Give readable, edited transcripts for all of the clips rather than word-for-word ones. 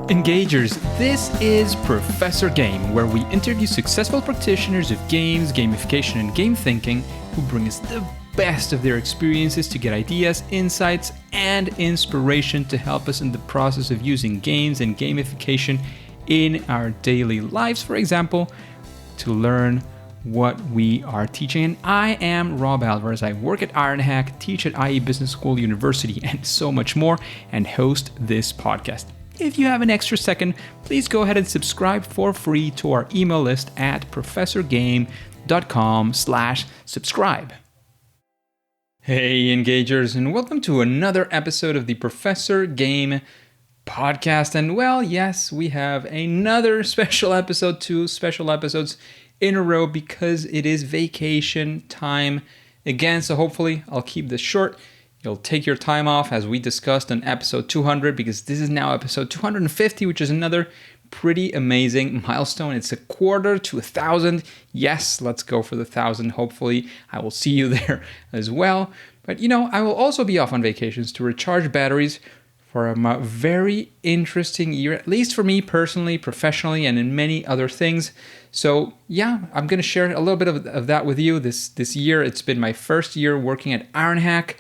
Engagers, this is Professor Game, where we interview successful practitioners of games, gamification, and game thinking who bring us the best of their experiences to get ideas, insights, and inspiration to help us in the process of using games and gamification in our daily lives, for example, to learn what we are teaching. And I am Rob Alvarez. I work at Ironhack, teach at IE Business School University, and so much more, and host this podcast. If you have an extra second, please go ahead and subscribe for free to our email list at professorgame.com/subscribe. Hey, Engagers, and welcome to another episode of the Professor Game podcast. And well, yes, we have another special episode, 2 special episodes in a row because it is vacation time again. So hopefully I'll keep this short. You'll take your time off as we discussed in episode 200 because this is now episode 250, which is another pretty amazing milestone. It's a quarter to 1,000. Yes, let's go for the 1,000. Hopefully I will see you there as well. But I will also be off on vacations to recharge batteries for a very interesting year, at least for me personally, professionally, and in many other things. So yeah, I'm going to share a little bit of that with you this year. It's been my first year working at Ironhack.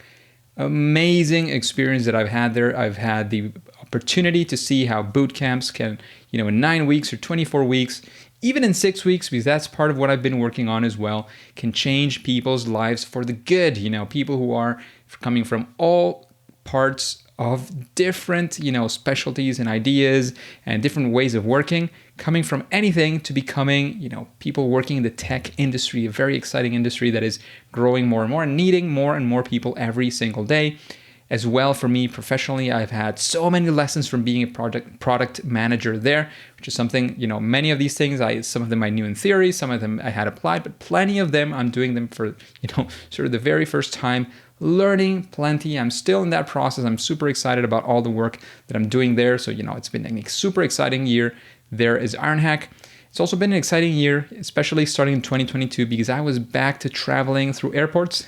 Amazing experience that I've had there. I've had the opportunity to see how boot camps can, in 9 weeks or 24 weeks, even in 6 weeks, because that's part of what I've been working on as well, can change people's lives for the good. People who are coming from all parts of different, specialties and ideas and different ways of working, coming from anything to becoming, people working in the tech industry, a very exciting industry that is growing more and more and needing more and more people every single day. As well, for me professionally, I've had so many lessons from being a product manager there, which is something, many of these things, some of them I knew in theory, some of them I had applied, but plenty of them I'm doing them for, sort of the very first time, learning plenty. I'm still in that process. I'm super excited about all the work that I'm doing there. So, it's been a super exciting year there as Ironhack. It's also been an exciting year, especially starting in 2022, because I was back to traveling through airports.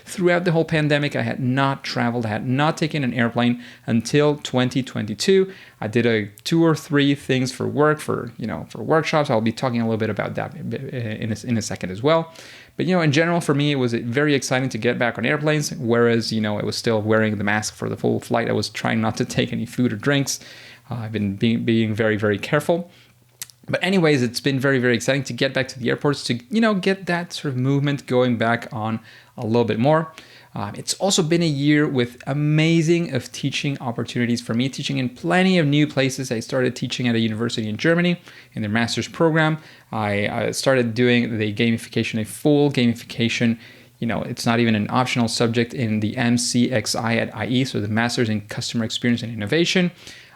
Throughout the whole pandemic, I had not traveled, I had not taken an airplane until 2022. I did 2 or 3 things for work, for workshops. I'll be talking a little bit about that in a second as well. But, in general, for me, it was very exciting to get back on airplanes, whereas, I was still wearing the mask for the full flight. I was trying not to take any food or drinks. I've been being very, very careful. But anyways, it's been very, very exciting to get back to the airports, to, get that sort of movement going back on a little bit more. It's also been a year with amazing of teaching opportunities for me, teaching in plenty of new places. I started teaching at a university in Germany in their master's program. I started doing the gamification, a full gamification. It's not even an optional subject in the MCXI at IE, so the Masters in Customer Experience and Innovation.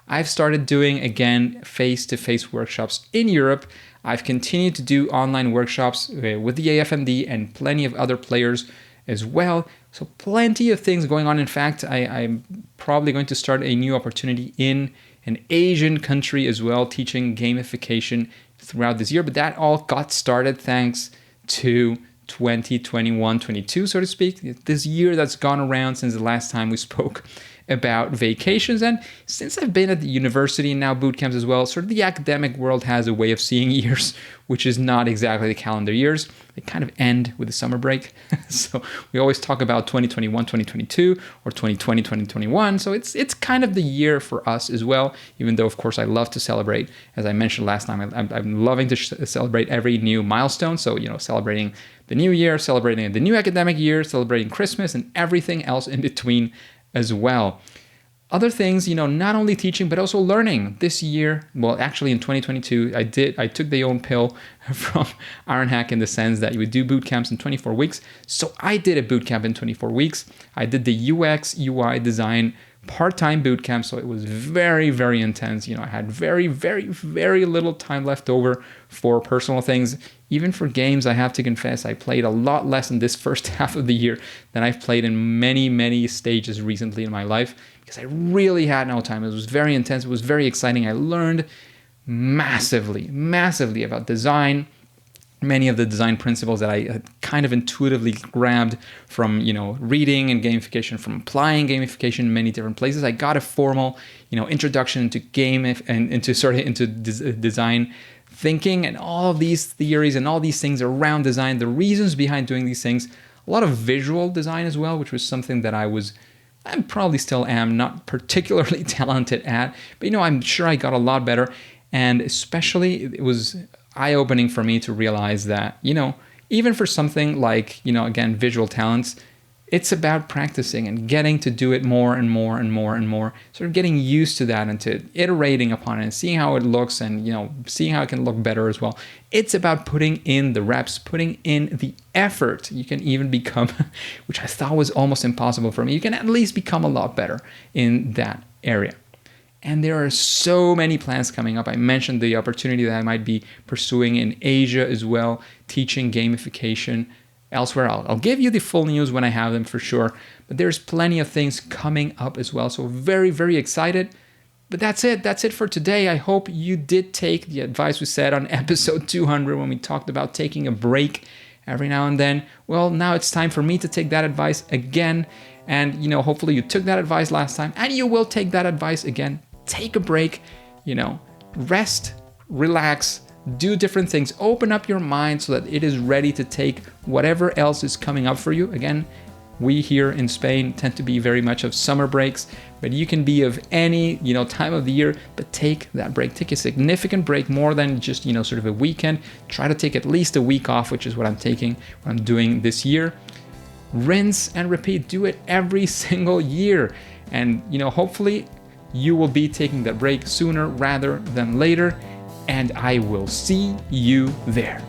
I've started doing, again, face-to-face workshops in Europe. I've continued to do online workshops with the AFND and plenty of other players as well. So plenty of things going on. In fact, I'm probably going to start a new opportunity in an Asian country as well, teaching gamification throughout this year. But that all got started thanks to 2021-22, so to speak. This year that's gone around since the last time we spoke about vacations. And since I've been at the university and now boot camps as well, sort of the academic world has a way of seeing years, which is not exactly the calendar years. They kind of end with the summer break. So we always talk about 2021, 2022, or 2020, 2021. So it's kind of the year for us as well, even though, of course, I love to celebrate. As I mentioned last time, I'm loving to celebrate every new milestone. So, celebrating the new year, celebrating the new academic year, celebrating Christmas, and everything else in between as well. Other things, not only teaching, but also learning. This year, well, actually in 2022, I took the own pill from Ironhack in the sense that you would do boot camps in 24 weeks. So I did a boot camp in 24 weeks. I did the UX, UI design part-time boot camp, so it was very, very intense. I had very, very, very little time left over for personal things. Even for games, I have to confess, I played a lot less in this first half of the year than I've played in many, many stages recently in my life because I really had no time. It was very intense. It was very exciting. I learned massively, massively about design, many of the design principles that I had kind of intuitively grabbed from, reading and gamification, from applying gamification in many different places. I got a formal, introduction into into design thinking and all of these theories and all these things around design, the reasons behind doing these things, a lot of visual design as well, which was something that I probably still am not particularly talented at, but I'm sure I got a lot better. And especially it was eye-opening for me to realize that, even for something like, again, visual talents, it's about practicing and getting to do it more and more and more and more, sort of getting used to that and to iterating upon it and seeing how it looks and, seeing how it can look better as well. It's about putting in the reps, putting in the effort. You can even become, which I thought was almost impossible for me, you can at least become a lot better in that area. And there are so many plans coming up. I mentioned the opportunity that I might be pursuing in Asia as well, teaching gamification elsewhere. I'll give you the full news when I have them for sure. But there's plenty of things coming up as well. So very, very excited. But that's it. That's it for today. I hope you did take the advice we said on episode 200 when we talked about taking a break every now and then. Well, now it's time for me to take that advice again. And, hopefully you took that advice last time and you will take that advice again. Take a break, rest, relax, do different things, open up your mind so that it is ready to take whatever else is coming up for you. Again, we here in Spain tend to be very much of summer breaks, but you can be of any, time of the year, but take that break. Take a significant break, more than just, sort of a weekend. Try to take at least a week off, which is what I'm doing this year. Rinse and repeat. Do it every single year. And, hopefully you will be taking that break sooner rather than later, and I will see you there.